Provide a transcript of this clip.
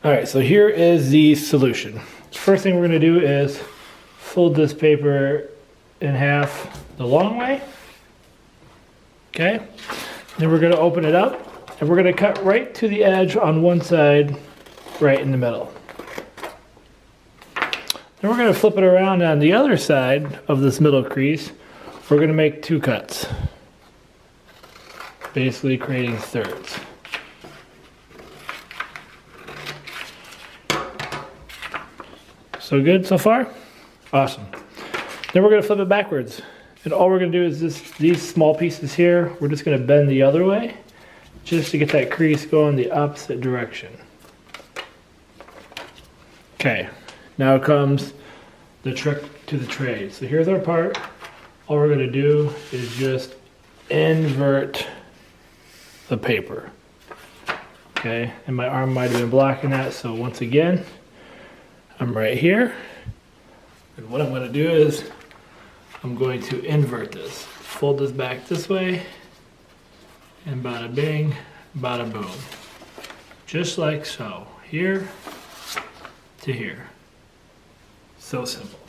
All right, so here is the solution. First thing we're gonna do is fold this paper in half the long way. Okay, then we're gonna open it up and we're gonna cut right to the edge on one side, right in the middle. Then we're gonna flip it around on the other side of this middle crease. We're gonna make 2 cuts, basically creating thirds. So good so far? Awesome. Then we're gonna flip it backwards. And all we're gonna do is these small pieces here, we're just gonna bend the other way, just to get that crease going the opposite direction. Okay, now comes the trick to the trade. So here's our part. All we're gonna do is just invert the paper. Okay, and my arm might have been blocking that, so once again, I'm right here. And what I'm gonna do is, I'm going to invert this. Fold this back this way, and bada bing, bada boom. Just like so, here to here. So simple.